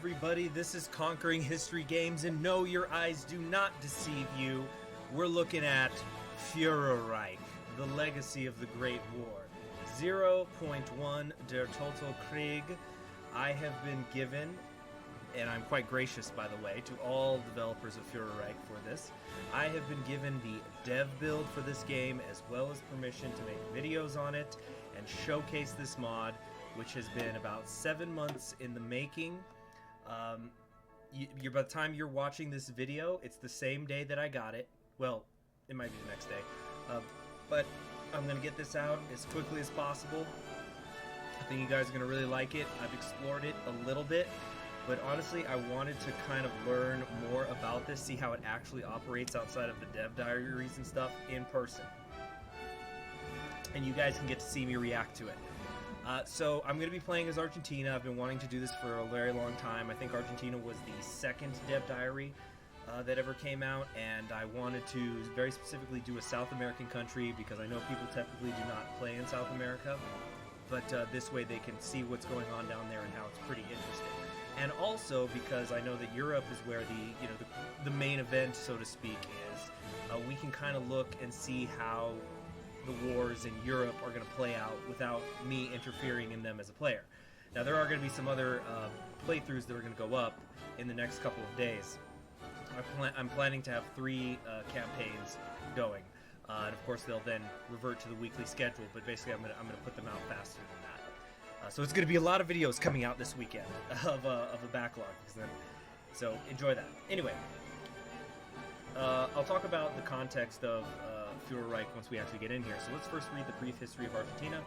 everybody, this is Conquering History Games, and no, your eyes do not deceive you. We're looking at Führerreich, the legacy of the Great War. 0.1 Der Total Krieg. I have been given, and I'm quite gracious, by the way, to all developers of Führerreich for this. I have been given the dev build for this game, as well as permission to make videos on it and showcase this mod, which has been about 7 months in the making. By the time you're watching this video, it's the same day that I got it. Well, it might be the next day. But I'm going to get this out as quickly as possible. I think you guys are going to really like it. I've explored it a little bit, but honestly, I wanted to kind of learn more about this, see how it actually operates outside of the dev diaries and stuff in person. And you guys can get to see me react to it. So I'm going to be playing as Argentina. I've been wanting to do this for a very long time. I think Argentina was the second dev diary that ever came out, and I wanted to very specifically do a South American country because I know people typically do not play in South America, but this way they can see what's going on down there and how it's pretty interesting. And also because I know that Europe is where the main event, so to speak, is. We can kind of look and see how the wars in Europe are going to play out without me interfering in them as a player. Now, there are going to be some other playthroughs that are going to go up in the next couple of days. I'm planning to have 3 campaigns going, and of course they'll then revert to the weekly schedule. But basically, I'm gonna put them out faster than that. So it's going to be a lot of videos coming out this weekend of a backlog. So enjoy that. Anyway, I'll talk about the context of Führerreich once we actually get in here. So let's first read the brief history of Argentina.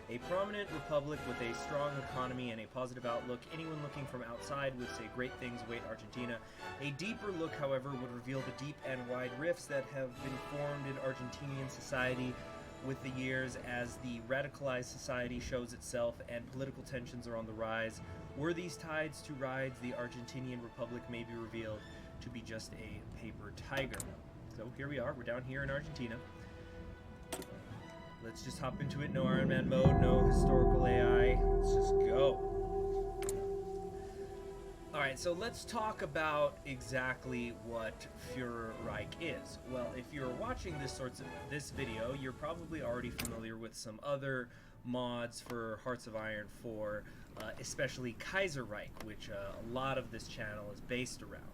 A prominent republic with a strong economy and a positive outlook. Anyone looking from outside would say great things await Argentina. A deeper look, however, would reveal the deep and wide rifts that have been formed in Argentinian society with the years as the radicalized society shows itself and political tensions are on the rise. Were these tides to rise, the Argentinian Republic may be revealed to be just a paper tiger. So here we are, we're down here in Argentina. Let's just hop into it. No Iron Man mode, no historical AI. Let's just go. Alright, so let's talk about exactly what Führerreich is. Well, if you're watching this video, you're probably already familiar with some other mods for Hearts of Iron 4, especially Kaiserreich, which a lot of this channel is based around.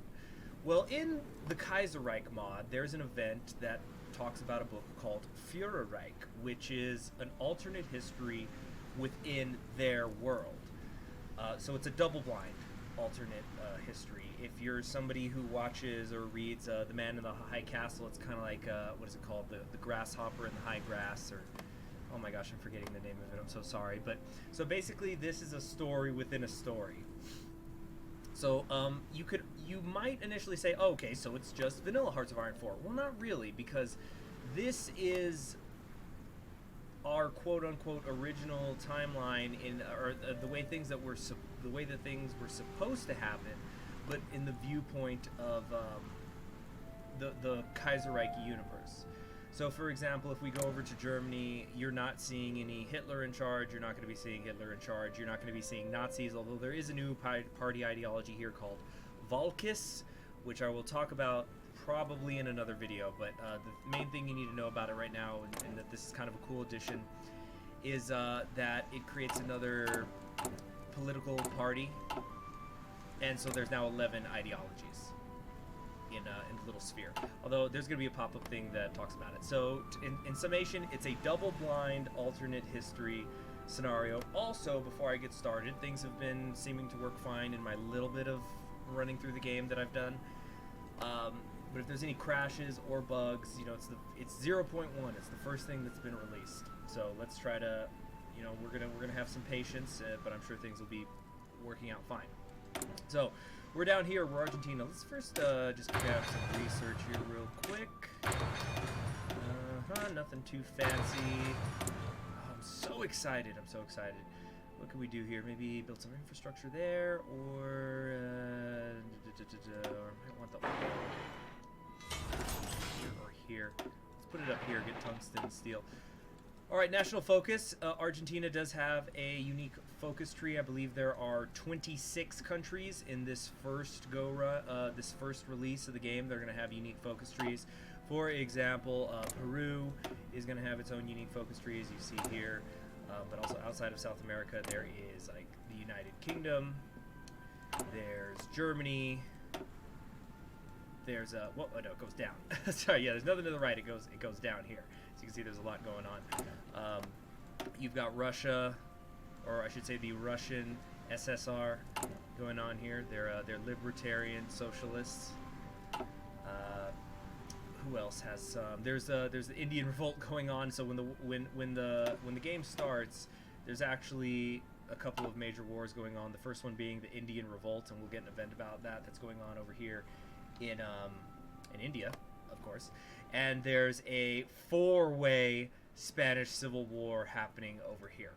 Well, in the Kaiserreich mod, there's an event that talks about a book called Führerreich, which is an alternate history within their world. So it's a double-blind alternate history. If you're somebody who watches or reads The Man in the High Castle, it's kind of like, what is it called? The Grasshopper in the High Grass, or... Oh my gosh, I'm forgetting the name of it. I'm so sorry. But so basically, this is a story within a story. So you might initially say, oh, okay, so it's just vanilla Hearts of Iron 4. Well, not really, because this is our quote-unquote original timeline or the way that things were supposed to happen, but in the viewpoint of the Kaiserreich universe. So, for example, if we go over to Germany, you're not seeing any Hitler in charge. You're not going to be seeing Hitler in charge. You're not going to be seeing Nazis, although there is a new party ideology here called Volkis, which I will talk about probably in another video. But the main thing you need to know about it right now, and that this is kind of a cool addition, is that it creates another political party. And so there's now 11 ideologies in the little sphere, although there's going to be a pop-up thing that talks about it. So in summation, it's a double-blind alternate history scenario. Also, before I get started, things have been seeming to work fine in my little bit of running through the game that I've done, but if there's any crashes or bugs, it's 0.1. It's the first thing that's been released, so let's try to, we're gonna have some patience, but I'm sure things will be working out fine. So we're down here, we're Argentina. Let's first just grab some research here real quick. Nothing too fancy. Oh, I'm so excited, What can we do here? Maybe build some infrastructure there, or I might want the here or here. Let's put it up here, get tungsten and steel. All right, national focus. Argentina does have a unique focus tree. I believe there are 26 countries in this first this first release of the game. They're going to have unique focus trees. For example, Peru is going to have its own unique focus tree, as you see here. But also outside of South America, there is like the United Kingdom. There's Germany. There's oh no, it goes down. Sorry, yeah, there's nothing to the right. It goes down here. So you can see there's a lot going on. You've got Russia, or I should say the Russian SSR going on here. They're libertarian socialists. Who else has some? There's the Indian revolt going on. So when the game starts, there's actually a couple of major wars going on. The first one being the Indian revolt, and we'll get an event about that that's going on over here in India, of course. And there's a 4-way Spanish Civil War happening over here,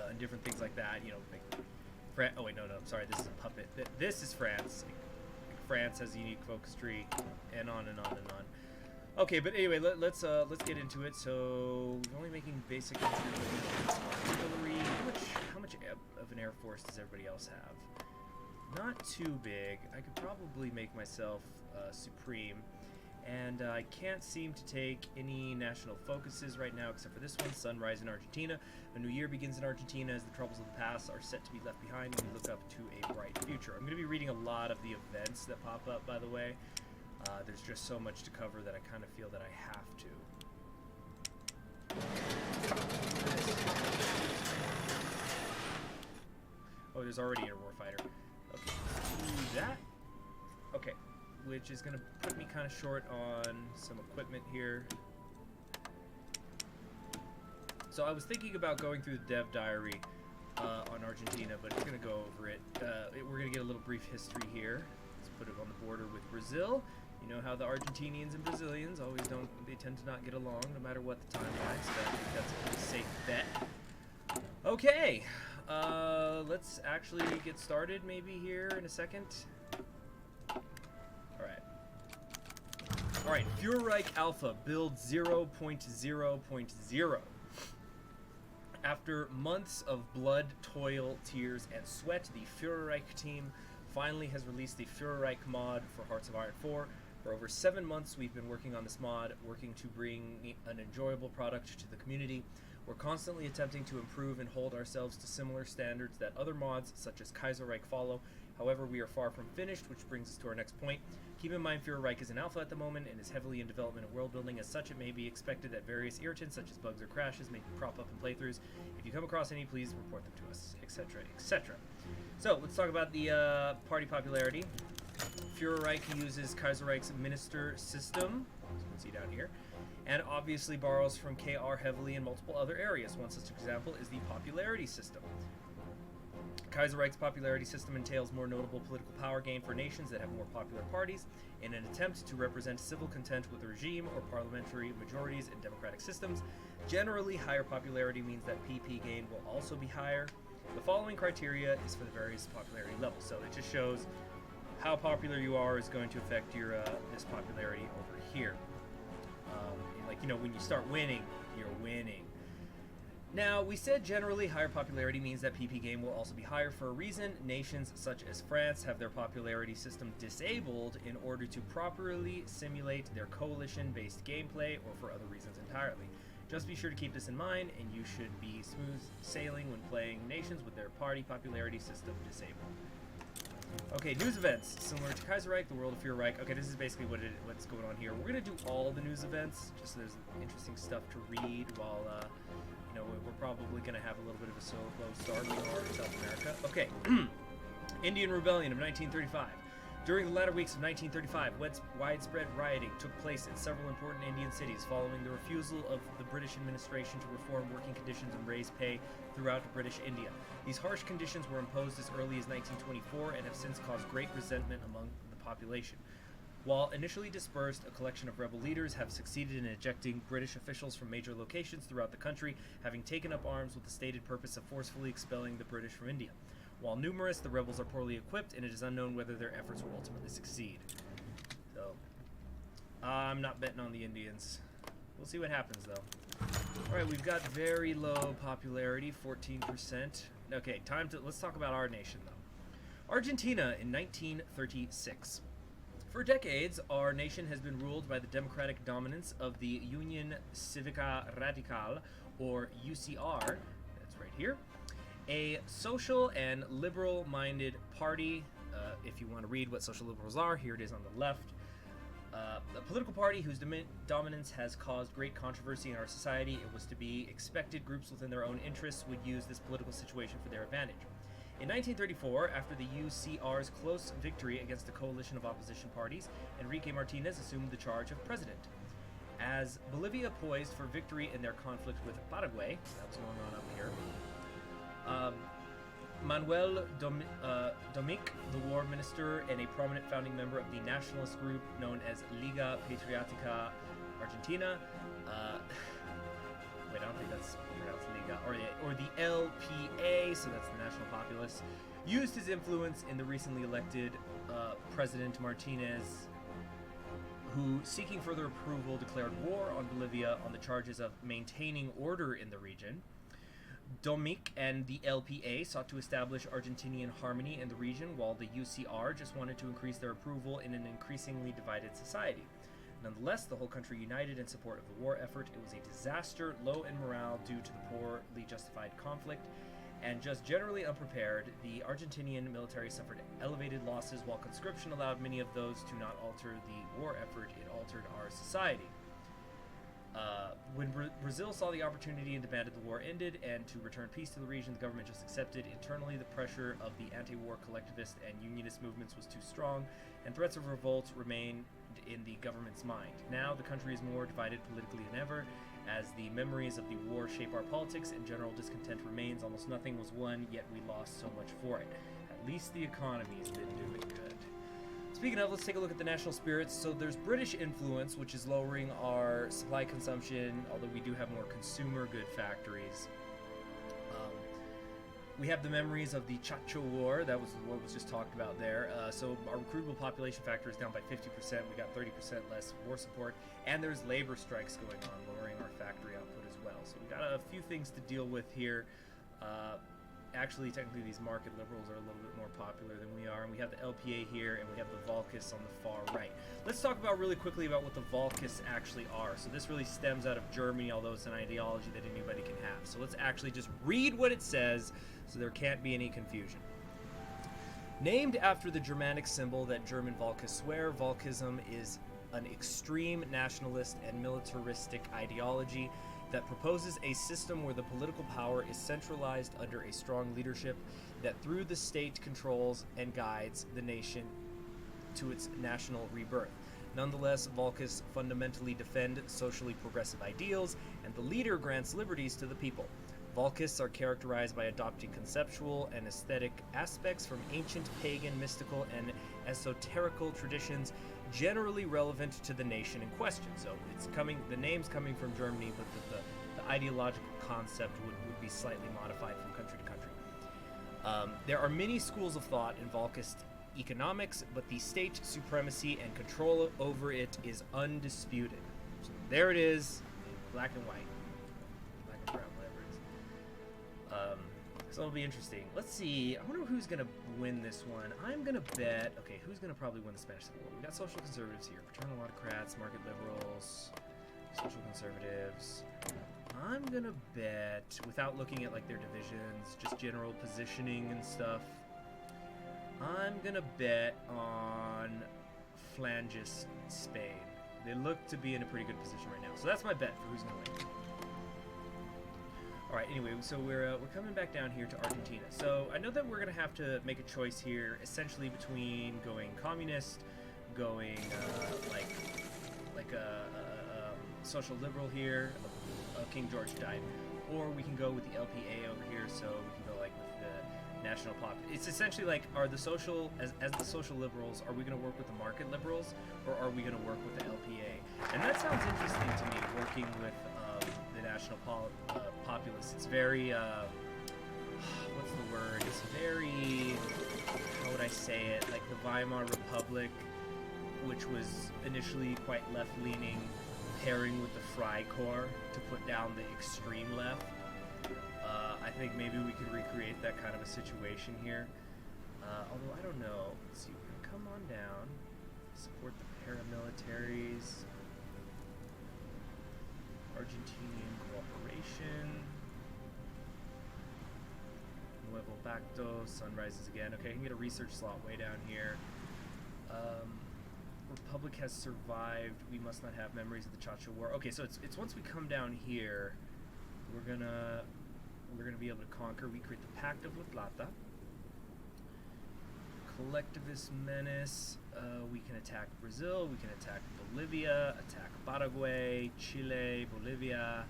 and different things like that. You know, like oh wait, no, I'm sorry. This is a puppet. This is France. France has a unique focus tree, and on and on and on. Okay, but anyway, let's get into it. So we're only making basic artillery. How much of an air force does everybody else have? Not too big. I could probably make myself supreme, and I can't seem to take any national focuses right now except for this one, Sunrise in Argentina. A new year begins in Argentina as the troubles of the past are set to be left behind, and we look up to a bright future. I'm going to be reading a lot of the events that pop up, by the way. There's just so much to cover that I kind of feel that I have to. Oh, there's already a warfighter. Okay, do that. Okay, which is going to put me kind of short on some equipment here. So I was thinking about going through the dev diary on Argentina, but it's going to go over it. We're going to get a little brief history here. Let's put it on the border with Brazil. You know how the Argentinians and Brazilians always they tend to not get along no matter what the timeline, so I think that's a pretty safe bet. Okay, let's actually get started maybe here in a second. Alright, Führerreich Alpha, build 0.0.0. After months of blood, toil, tears, and sweat, the Fuhrerreich team finally has released the Führerreich mod for Hearts of Iron 4. For over 7 months, we've been working on this mod, working to bring an enjoyable product to the community. We're constantly attempting to improve and hold ourselves to similar standards that other mods, such as Kaiserreich, follow. However, we are far from finished, which brings us to our next point. Keep in mind, Führerreich is in alpha at the moment and is heavily in development and world building. As such, it may be expected that various irritants, such as bugs or crashes, may crop up in playthroughs. If you come across any, please report them to us, etc., etc. So, let's talk about the party popularity. Führerreich uses Kaiserreich's minister system, as you can see down here, and obviously borrows from KR heavily in multiple other areas. One such example is the popularity system. Kaiserreich's popularity system entails more notable political power gain for nations that have more popular parties in an attempt to represent civil content with the regime or parliamentary majorities in democratic systems. Generally, higher popularity means that PP gain will also be higher. The following criteria is for the various popularity levels. So it just shows how popular you are is going to affect your this popularity over here. Like, you know, when you start winning, you're winning. Now, we said generally higher popularity means that PP game will also be higher for a reason. Nations such as France have their popularity system disabled in order to properly simulate their coalition-based gameplay, or for other reasons entirely. Just be sure to keep this in mind, and you should be smooth sailing when playing nations with their party popularity system disabled. Okay, news events. Similar to Kaiserreich, the world of Führerreich. Okay, this is basically what's going on here. We're going to do all the news events, just so there's interesting stuff to read while, you know, we're probably going to have a little bit of a slow start. We are in South America. Okay, Indian Rebellion of 1935. During the latter weeks of 1935, widespread rioting took place in several important Indian cities following the refusal of the British administration to reform working conditions and raise pay throughout British India. These harsh conditions were imposed as early as 1924 and have since caused great resentment among the population. While initially dispersed, a collection of rebel leaders have succeeded in ejecting British officials from major locations throughout the country, having taken up arms with the stated purpose of forcefully expelling the British from India. While numerous, the rebels are poorly equipped, and it is unknown whether their efforts will ultimately succeed. So, I'm not betting on the Indians. We'll see what happens, though. Alright, we've got very low popularity, 14%. Okay, let's talk about our nation, though. Argentina in 1936. For decades, our nation has been ruled by the democratic dominance of the Union Cívica Radical, or UCR, that's right here, a social and liberal-minded party. If you want to read what social liberals are, here it is on the left. A political party whose dominance has caused great controversy in our society. It was to be expected groups within their own interests would use this political situation for their advantage. In 1934, after the UCR's close victory against a coalition of opposition parties, Enrique Martinez assumed the charge of president. As Bolivia poised for victory in their conflict with Paraguay, that's going on up here, Manuel Domic, the war minister and a prominent founding member of the nationalist group known as Liga Patriotica Argentina, wait, I don't think that's pronounced Liga, or the LPA, so that's the National Populace, used his influence in the recently elected President Martinez, who, seeking further approval, declared war on Bolivia on the charges of maintaining order in the region. Domic and the LPA sought to establish Argentinian harmony in the region, while the UCR just wanted to increase their approval in an increasingly divided society. Nonetheless, the whole country united in support of the war effort. It was a disaster, low in morale due to the poorly justified conflict, and just generally unprepared. The Argentinian military suffered elevated losses, while conscription allowed many of those to not alter the war effort. It altered our society. When Brazil saw the opportunity and demanded the war ended and to return peace to the region, the government just accepted. Internally, the pressure of the anti-war collectivist and unionist movements was too strong, and threats of revolt remained in the government's mind. Now, the country is more divided politically than ever. As the memories of the war shape our politics and general discontent remains, almost nothing was won, yet we lost so much for it. At least the economy has been doing good. Speaking of, let's take a look at the national spirits. So there's British influence, which is lowering our supply consumption, although we do have more consumer good factories. We have the memories of the Chaco War. That was what was just talked about there. So our recruitable population factor is down by 50%. We got 30% less war support. And there's labor strikes going on, lowering our factory output as well. So we got a few things to deal with here. Actually, technically, these market liberals are a little bit more popular than we are. And we have the LPA here, and we have the Volkists on the far right. Let's talk about really quickly about what the Volkists actually are. So this really stems out of Germany, although it's an ideology that anybody can have. So let's actually just read what it says so there can't be any confusion. Named after the Germanic symbol that German Volkists wear, Volkism is an extreme nationalist and militaristic ideology that proposes a system where the political power is centralized under a strong leadership that through the state controls and guides the nation to its national rebirth. Nonetheless, Volkists fundamentally defend socially progressive ideals, and the leader grants liberties to the people. Volkists are characterized by adopting conceptual and aesthetic aspects from ancient pagan, mystical, and esoterical traditions generally relevant to the nation in question. So the name's coming from Germany, but the ideological concept would be slightly modified from country to country. There are many schools of thought in Volkist economics, but the state supremacy and control over it is undisputed. So there it is, in black and white. Black and brown, whatever it is. So it'll be interesting. Let's see. I wonder who's going to win this one. I'm going to bet... Okay, who's going to probably win the Spanish Civil War? We got social conservatives here. Paternal autocrats, market liberals, social conservatives. I'm going to bet, without looking at like their divisions, just general positioning and stuff, I'm going to bet on Phalanges Spain. They look to be in a pretty good position right now. So that's my bet for who's going to win. Alright, anyway, so we're coming back down here to Argentina. So I know that we're going to have to make a choice here, essentially between going communist, going like a social liberal here, King George died, or we can go with the LPA over here, so we can go like with the national pop. It's essentially like, are the social, as the social liberals, are we going to work with the market liberals, or are we going to work with the LPA? And that sounds interesting to me, working with the national populace. It's very, what's the word? It's very, how would I say it? Like the Weimar Republic, which was initially quite left-leaning, pairing with the Freikorps to put down the extreme left. I think maybe we could recreate that kind of a situation here. Although I don't know. Let's see, we're gonna come on down, support the paramilitaries, Argentinian cooperation, Nuevo Pacto, sun rises again. Okay, I can get a research slot way down here. Republic has survived. We must not have memories of the Chacho War. Okay, so it's once we come down here, we're gonna be able to conquer. We create the Pact of La Plata. Collectivist menace. We can attack Brazil. We can attack Bolivia. Attack Paraguay, Chile, Bolivia.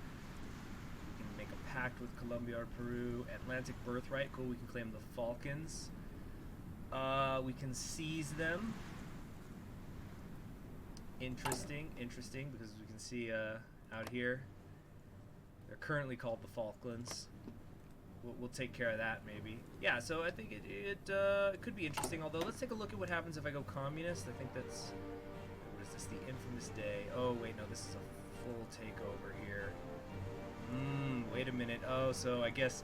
We can make a pact with Colombia or Peru. Atlantic birthright. Cool. We can claim the Falklands. We can seize them. Interesting, because as we can see out here, they're currently called the Falklands. We'll take care of that maybe. Yeah, so I think it could be interesting. Although let's take a look at what happens if I go communist. I think that's, what is this? The infamous day. Oh wait, no, this is a full takeover here. Wait a minute. Oh, so I guess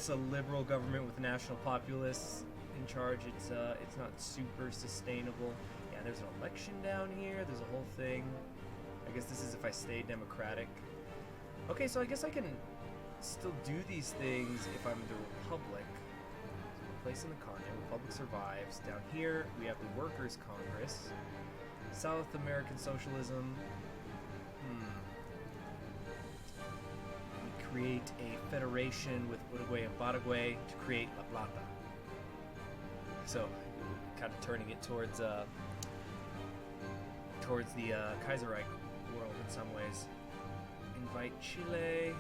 a liberal government with national populists in charge. It's not super sustainable. Yeah, there's an election down here. There's a whole thing. I guess this is if I stay democratic. Okay, so I guess I can still do these things if I'm the Republic. So we're placed in the continent. Republic survives. Down here, we have the Workers' Congress. South American Socialism. We create a federation with Uruguay and Paraguay to create La Plata. So, kind of turning it towards the Kaiserreich world in some ways. Invite Chile.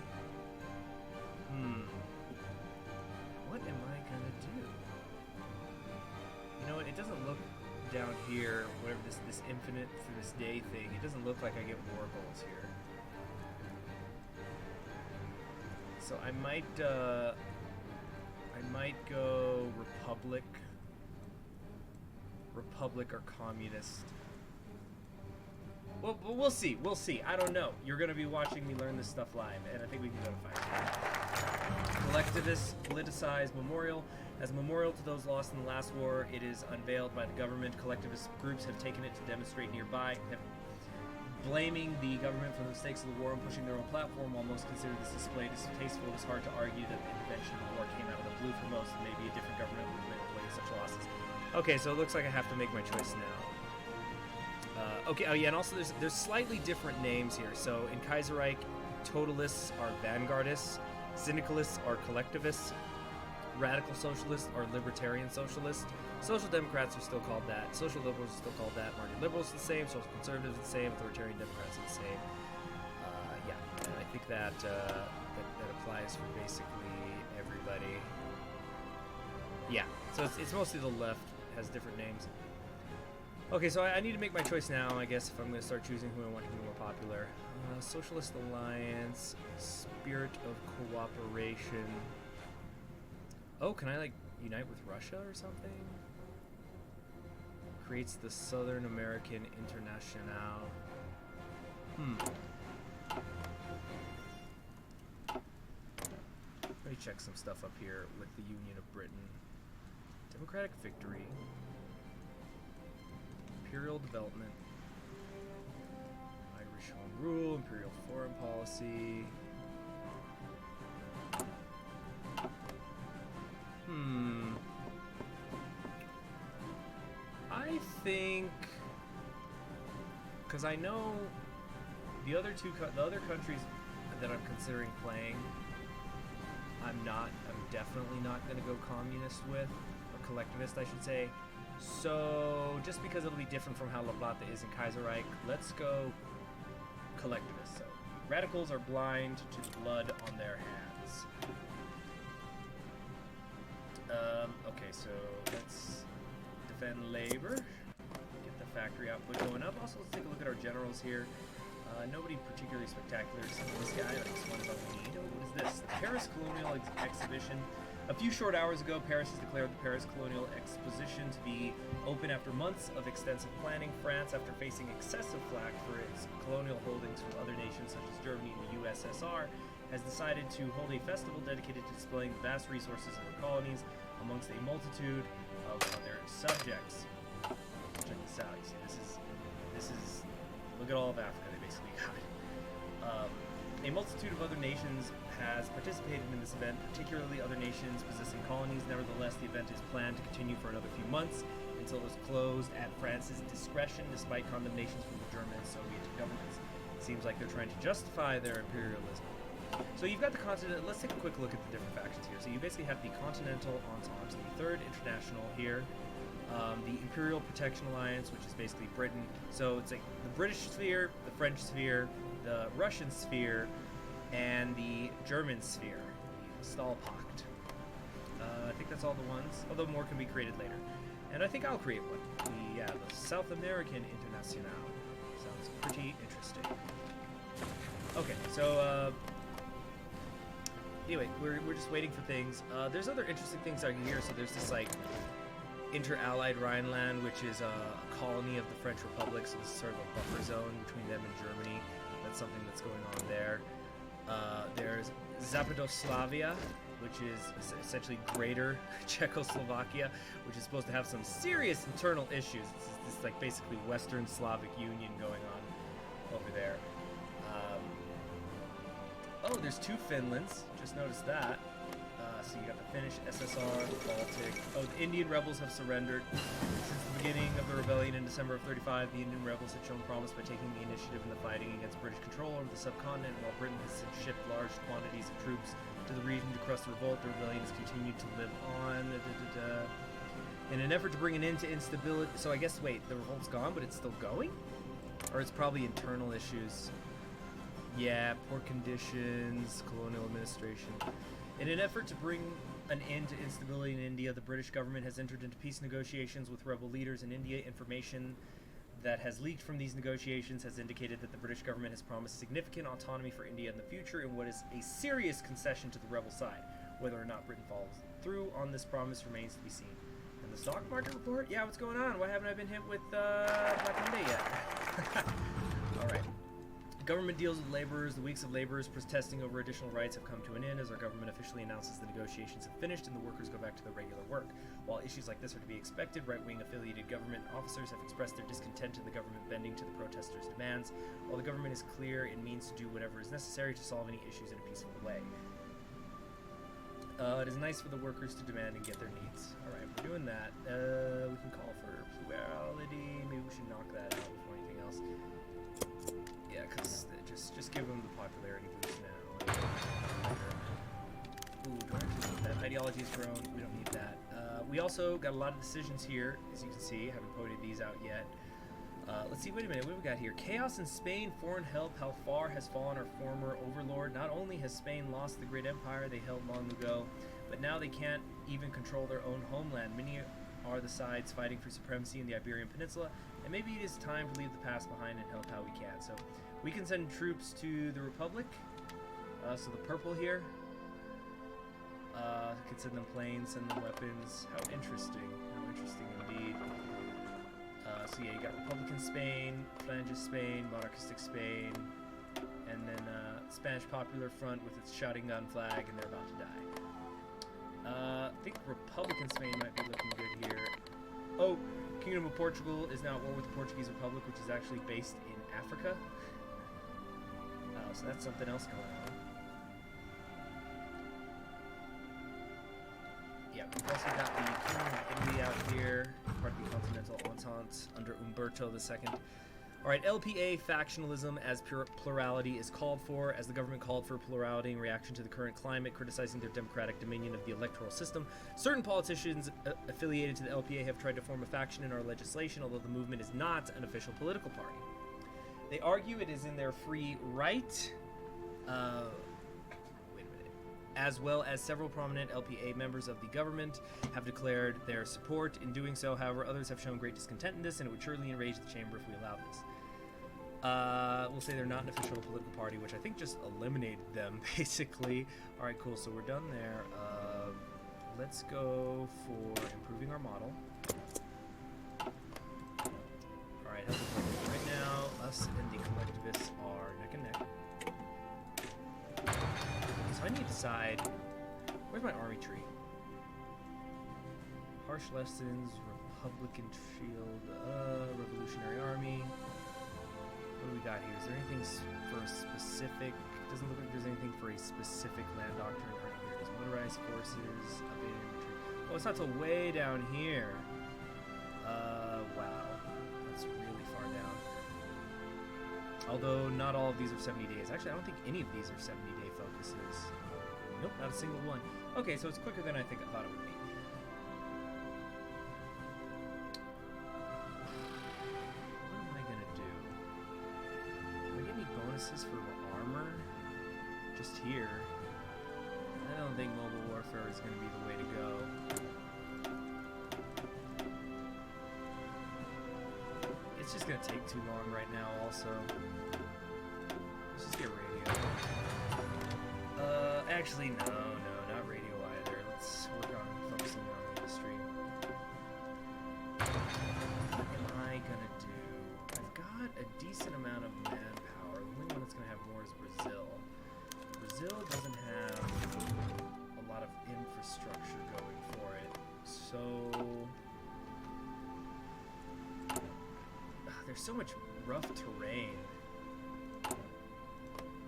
What am I gonna do? You know what? It doesn't look down here, whatever this infinite for this day thing. It doesn't look like I get war goals here. So I might go Republic or Communist. Well, we'll see. We'll see. I don't know. You're going to be watching me learn this stuff live, and I think we can go to fight. Collectivist politicized memorial. As a memorial to those lost in the last war, it is unveiled by the government. Collectivist groups have taken it to demonstrate nearby, blaming the government for the mistakes of the war and pushing their own platform. While most consider this display distasteful, it is hard to argue that the intervention of the war came out of the blue for most, and maybe a different government would have avoided such losses. Okay, so it looks like I have to make my choice now. Okay, oh yeah, and also there's slightly different names here. So in Kaiserreich, totalists are vanguardists, syndicalists are collectivists, radical socialists are libertarian socialists, social democrats are still called that, social liberals are still called that, market liberals are the same, social conservatives are the same, authoritarian democrats are the same. Yeah, and I think that that applies for basically everybody. Yeah, so it's mostly the left has different names. Okay, so I need to make my choice now, I guess, if I'm going to start choosing who I want to be more popular. Socialist Alliance, Spirit of Cooperation. Oh, can I, like, unite with Russia or something? Creates the Southern American Internationale. Let me check some stuff up here with the Union of Britain. Democratic Victory. Imperial Development, Irish Home Rule, Imperial Foreign Policy. I think, because I know the other countries that I'm considering playing, I'm definitely not going to go communist with, or collectivist, I should say. So, just because it'll be different from how La Plata is in Kaiserreich, let's go collectivist. So, radicals are blind to blood on their hands. Okay, so let's defend labor. Get the factory output going up. Also, let's take a look at our generals here. Nobody particularly spectacular except for this guy. This one is all we need. Oh, what is this? The Paris Colonial Exhibition. A few short hours ago, Paris has declared the Paris Colonial Exposition to be open after months of extensive planning. France, after facing excessive flack for its colonial holdings from other nations such as Germany and the USSR, has decided to hold a festival dedicated to displaying the vast resources of the colonies amongst a multitude of other subjects. Check this out. You see, this is look at all of Africa. They basically got it. A multitude of other nations has participated in this event, particularly other nations possessing colonies. Nevertheless, the event is planned to continue for another few months until it was closed at France's discretion, despite condemnations from the German and Soviet governments. It seems like they're trying to justify their imperialism. So you've got the continent. Let's take a quick look at the different factions here. So you basically have the Continental Entente, the Third International here, the Imperial Protection Alliance, which is basically Britain. So it's like the British sphere, the French sphere, the Russian sphere, and the German sphere, the Stahlpakt. I think that's all the ones, although more can be created later. And I think I'll create one. The South American International. Sounds pretty interesting. Okay, so anyway, we're just waiting for things. There's other interesting things out here. So there's this like Inter-Allied Rhineland, which is a colony of the French Republic. So this is sort of a buffer zone between them and Germany. That's something that's going on there. There's Zapadoslavia, which is essentially Greater Czechoslovakia, which is supposed to have some serious internal issues. It's this like basically Western Slavic Union going on over there. Oh, there's two Finlands. Just noticed that. So you got the Finnish SSR, the Baltic. Oh, the Indian rebels have surrendered. Since the beginning of the rebellion in December of 35, the Indian rebels had shown promise by taking the initiative in the fighting against British control over the subcontinent. While Britain has shipped large quantities of troops to the region to crush the revolt, the rebellion has continued to live on. In an effort to bring an end to instability. So I guess, wait, the revolt's gone, but it's still going? Or it's probably internal issues. Yeah, poor conditions, colonial administration. In an effort to bring an end to instability in India, the British government has entered into peace negotiations with rebel leaders in India. Information that has leaked from these negotiations has indicated that the British government has promised significant autonomy for India in the future in what is a serious concession to the rebel side. Whether or not Britain follows through on this promise remains to be seen. And the stock market report? Yeah, what's going on? Why haven't I been hit with Black Monday yet? Alright. Government deals with laborers. The weeks of laborers protesting over additional rights have come to an end as our government officially announces the negotiations have finished and the workers go back to their regular work. While issues like this are to be expected, right-wing affiliated government officers have expressed their discontent to the government bending to the protesters' demands. While the government is clear, it means to do whatever is necessary to solve any issues in a peaceful way. It is nice for the workers to demand and get their needs. Alright, we're doing that. We can call for plurality. Maybe we should knock that out before anything else. Yeah, because just give them the popularity boost now. Ooh, do I actually need that? Ideology has grown. We don't need that. We also got a lot of decisions here, as you can see. Haven't voted these out yet. Let's see, wait a minute, what do we got here? Chaos in Spain, foreign help, how far has fallen our former overlord? Not only has Spain lost the great empire they held long ago, but now they can't even control their own homeland. Many are the sides fighting for supremacy in the Iberian Peninsula, and maybe it is time to leave the past behind and help how we can. So we can send troops to the Republic. So the purple here. Can send them planes, send them weapons. How interesting. How interesting indeed. So yeah, you got Republican Spain, Flanges Spain, Monarchistic Spain, and then Spanish Popular Front with its shouting gun flag, and they're about to die. I think Republican Spain might be looking good here. Oh, Kingdom of Portugal is now at war with the Portuguese Republic, which is actually based in Africa. So that's something else going on. Yeah, we've also got the Kingdom of Italy out here, part of the Continental Entente under Umberto II. Alright, LPA factionalism as plurality is called for, as the government called for plurality in reaction to the current climate, criticizing their democratic dominion of the electoral system. Certain politicians affiliated to the LPA have tried to form a faction in our legislation, although the movement is not an official political party. They argue it is in their free right, as well as several prominent LPA members of the government have declared their support. In doing so, however, others have shown great discontent in this, and it would surely enrage the chamber if we allowed this. We'll say they're not an official political party, which I think just eliminated them, basically. Alright, cool, so we're done there. let's go for improving our model. Alright, how's it going? Right now, us and the collectivists are neck and neck. So I need to decide, where's my army tree? Harsh lessons, Republican field, Revolutionary Army. What do we got here? Is there anything for a specific? Doesn't look like there's anything for a specific land doctrine right here. There's motorized forces, updated infantry. Oh, it's not till way down here. Wow, that's really far down. Although not all of these are 70 days. Actually, I don't think any of these are 70-day focuses. Nope, not a single one. Okay, so it's quicker than I thought it would be. Bonuses for armor just here. I don't think mobile warfare is going to be the way to go. It's just going to take too long right now also. Let's just get radio. Actually no, not radio either. Let's work on focusing on the industry. What am I going to do? I've got a decent amount of manpower. The only one that's going to have more is Brazil. Brazil doesn't have a lot of infrastructure going for it, so there's so much rough terrain.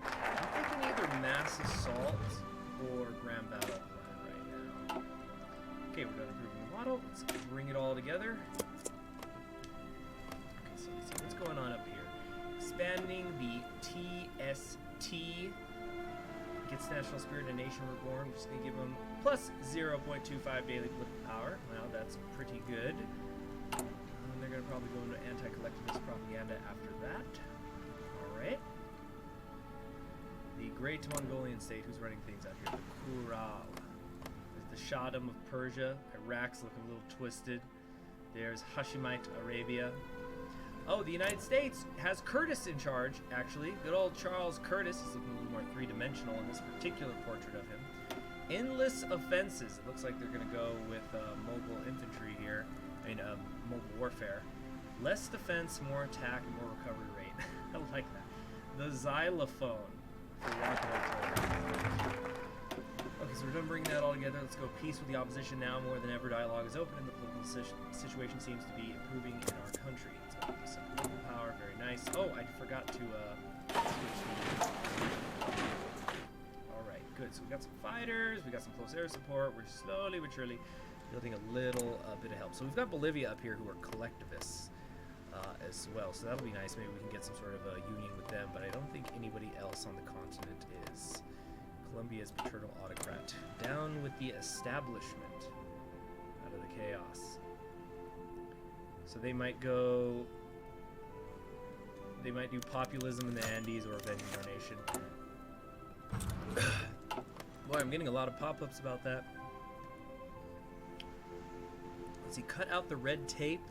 I'm thinking either mass assault or grand battle plan right now. Okay, we're done improving the model. Let's bring it all together. Okay, so let's see what's going on up here. Expanding the TST gets national spirit and nation reborn. We're just going to give them plus 0.25 daily political power. Well, that's pretty good. They're going to probably go into anti-collectivist propaganda after that. Alright. The Great Mongolian State, who's running things out here? The Kural. There's the Shahdom of Persia. Iraq's looking a little twisted. There's Hashemite Arabia. Oh, the United States has Curtis in charge, actually. Good old Charles Curtis. He's looking a little more three-dimensional in this particular portrait of him. Endless offenses. It looks like they're going to go with mobile infantry here. Mobile warfare. Less defense, more attack, and more recovery rate. I like that. The xylophone for rocket artillery. Okay, so we're done bringing that all together. Let's go peace with the opposition now. More than ever, dialogue is open, and the political situation seems to be improving in our country. Let's go some political power. Very nice. Oh, I forgot to switch the... Alright, good. So we got some fighters. We got some close air support. We're slowly but surely building a little bit of help. So we've got Bolivia up here who are collectivists as well. So that'll be nice. Maybe we can get some sort of a union with them, but I don't think anybody else on the continent is. Colombia's paternal autocrat. Down with the establishment. Out of the chaos. So they might go... They might do populism in the Andes or avenging our nation. Boy, I'm getting a lot of pop-ups about that. Let's see, cut out the red tape.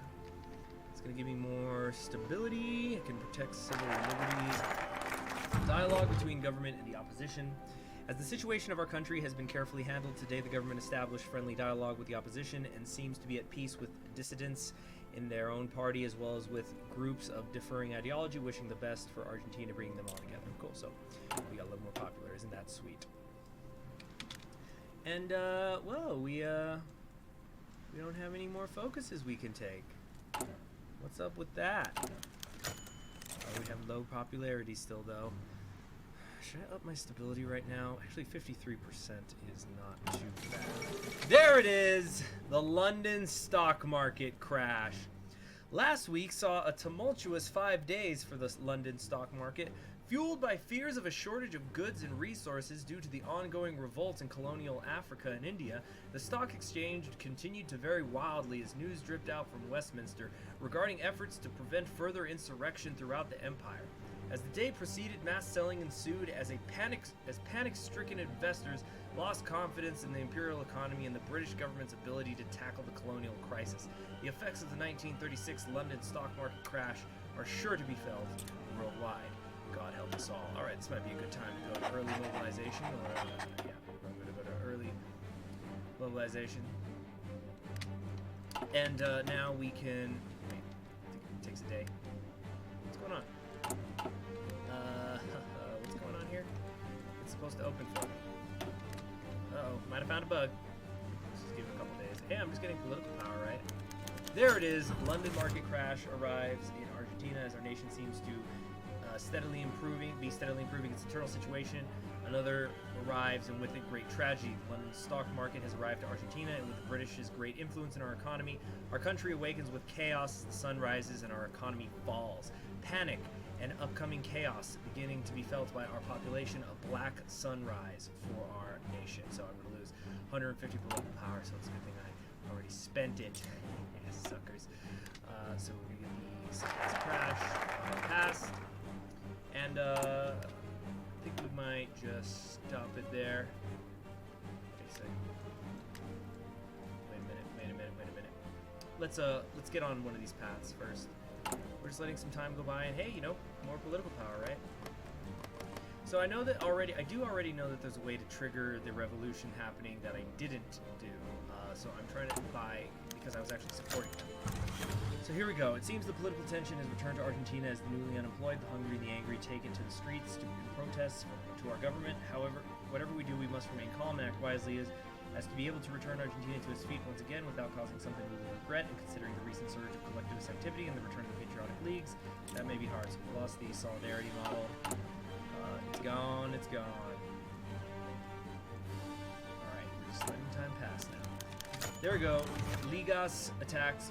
It's going to give me more stability. It can protect civil liberties. Dialogue between government and the opposition. As the situation of our country has been carefully handled, today the government established friendly dialogue with the opposition and seems to be at peace with dissidents in their own party as well as with groups of differing ideology wishing the best for Argentina, bringing them all together. Cool, so we got a little more popular. Isn't that sweet? And, well, we don't have any more focuses we can take. What's up with that? Oh, we have low popularity still, though. Should I up my stability right now? Actually, 53% is not too bad. There it is! The London stock market crash. Last week saw a tumultuous 5 days for the London stock market, fueled by fears of a shortage of goods and resources due to the ongoing revolts in colonial Africa and India. The stock exchange continued to vary wildly as news dripped out from Westminster regarding efforts to prevent further insurrection throughout the empire. As the day proceeded, mass selling ensued as panic-stricken investors lost confidence in the imperial economy and the British government's ability to tackle the colonial crisis. The effects of the 1936 London stock market crash are sure to be felt worldwide. God help us all. Alright, this might be a good time to go to early mobilization, or, yeah, I'm going to go to early globalization. And now we can... Wait, I think it takes a day. What's going on? What's going on here? It's supposed to open for me. Uh-oh, might have found a bug. Let's just give it a couple days. Hey, I'm just getting political power, right? There it is. London market crash arrives in Argentina as our nation seems to be steadily improving its internal situation. Another arrives, and with it, great tragedy. The London stock market has arrived to Argentina, and with the British's great influence in our economy, our country awakens with chaos, the sun rises, and our economy falls. Panic and upcoming chaos beginning to be felt by our population, a black sunrise for our nation. So I'm going to lose 150 political power, so it's a good thing I already spent it. Yes, suckers. So we're going to get these crash passed, and I think we might just stop it there. Wait a second. Wait a minute. Let's get on one of these paths first. We're just letting some time go by, and hey, you know, more political power, right? So I know that already. I do already know that there's a way to trigger the revolution happening that I didn't do. So I'm trying to buy because I was actually supporting them. So here we go. It seems the political tension has returned to Argentina as the newly unemployed, the hungry, and the angry take it to the streets to protest to our government. However, whatever we do, we must remain calm and act wisely as to be able to return Argentina to its feet once again without causing something we will regret, and considering the recent surge of collectivist activity and the return of the patriotic leagues, that may be hard. So we lost the solidarity model. It's gone. Alright, we're just letting time pass now. There we go. Ligas attacks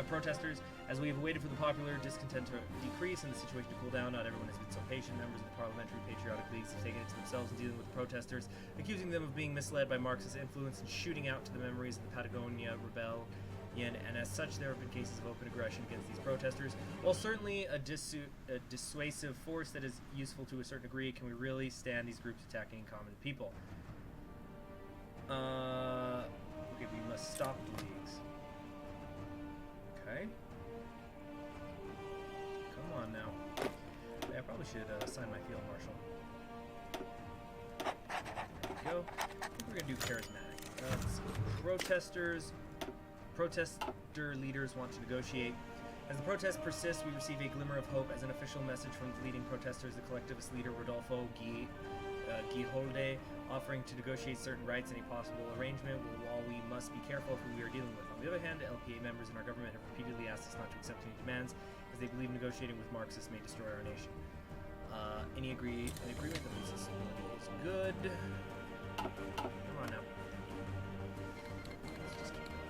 protesters. As we have waited for the popular discontent to decrease and the situation to cool down, not everyone has been so patient. Members of the parliamentary patriotic leagues have taken it to themselves in dealing with protesters, accusing them of being misled by Marxist influence and shooting out to the memories of the Patagonia rebellion, and as such there have been cases of open aggression against these protesters. While certainly a dissuasive force that is useful to a certain degree, can we really stand these groups attacking common people? Okay, we must stop the leagues. Okay. Come on now. I probably should sign my field marshal. There we go. I think we're gonna do charismatic. Protester leaders want to negotiate. As the protests persist, we receive a glimmer of hope as an official message from the leading protesters, the collectivist leader Rodolfo Guiholde, offering to negotiate certain rights and a possible arrangement, while we must be careful of who we are dealing with. On the other hand, LPA members in our government have repeatedly asked us not to accept any demands, as they believe negotiating with Marxists may destroy our nation. An agreement that leads us is good. Come on now. Let's just keep going.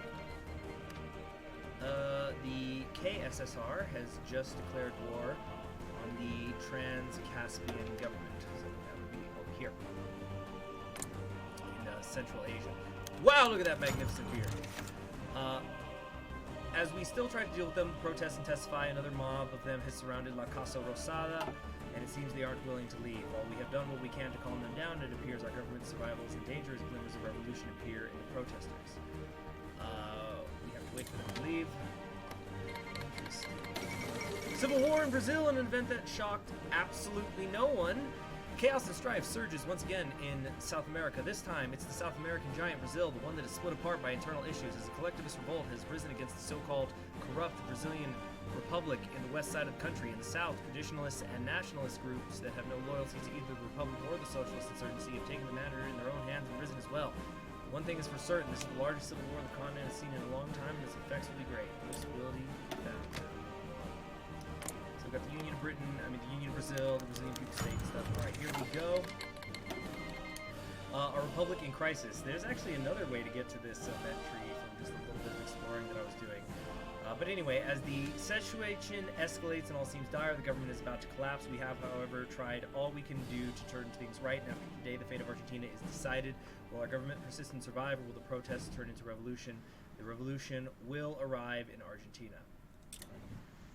The KSSR has just declared war on the Trans-Caspian government. So that would be over here. Central Asia. Wow, look at that magnificent beard. As we still try to deal with them, protest and testify, another mob of them has surrounded La Casa Rosada, and it seems they aren't willing to leave. While we have done what we can to calm them down, it appears our government's survival is in danger as glimmers of revolution appear in the protesters. We have to wait for them to leave. Civil war in Brazil, an event that shocked absolutely no one. Chaos and strife surges once again in South America. This time, it's the South American giant Brazil, the one that is split apart by internal issues, as a collectivist revolt has risen against the so-called corrupt Brazilian Republic in the west side of the country. In the south, traditionalist and nationalist groups that have no loyalty to either the Republic or the Socialist insurgency have taken the matter in their own hands and risen as well. One thing is for certain, this is the largest civil war the continent has seen in a long time, and its effects will be great. Stability found. We've got the Union of the Union of Brazil, the Brazilian People State stuff. Alright, here we go. A republic in crisis. There's actually another way to get to this event tree from just a little bit of exploring that I was doing. But anyway, as the situation escalates and all seems dire, the government is about to collapse. We have, however, tried all we can do to turn things right, and after today, the fate of Argentina is decided. Will our government persist and survive, or will the protests turn into revolution? The revolution will arrive in Argentina.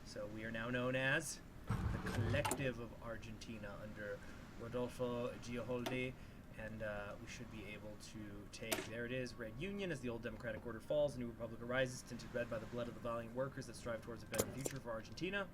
So we are now known as the Collective of Argentina under Rodolfo Guiholde, and we should be able to take, there it is, Red Union as the old democratic order falls, a new republic arises, tinted red by the blood of the valiant workers that strive towards a better future for Argentina.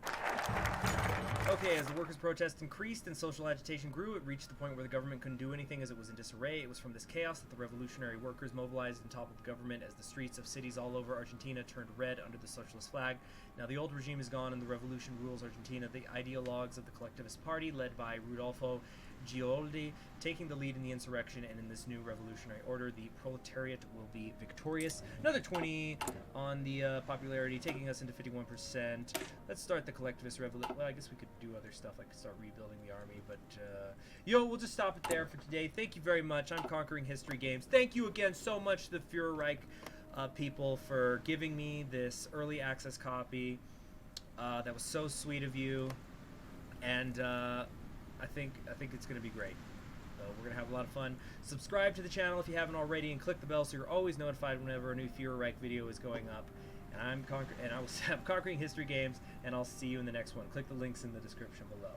Okay, as the workers' protests increased and social agitation grew, it reached the point where the government couldn't do anything as it was in disarray. It was from this chaos that the revolutionary workers mobilized and toppled the government as the streets of cities all over Argentina turned red under the socialist flag. Now the old regime is gone and the revolution rules Argentina. The ideologues of the collectivist party, led by Rudolfo Gioldi, taking the lead in the insurrection, and in this new revolutionary order, the proletariat will be victorious. Another 20 on the popularity, taking us into 51%. Let's start the collectivist revolution. Well, I guess we could do other stuff, like start rebuilding the army, but we'll just stop it there for today. Thank you very much. I'm Conquering History Games. Thank you again so much to the Führerreich people for giving me this early access copy. That was so sweet of you, and I think it's going to be great. So we're going to have a lot of fun. Subscribe to the channel if you haven't already, and click the bell so you're always notified whenever a new Führerreich video is going up. And I will have Conquering History Games, and I'll see you in the next one. Click the links in the description below.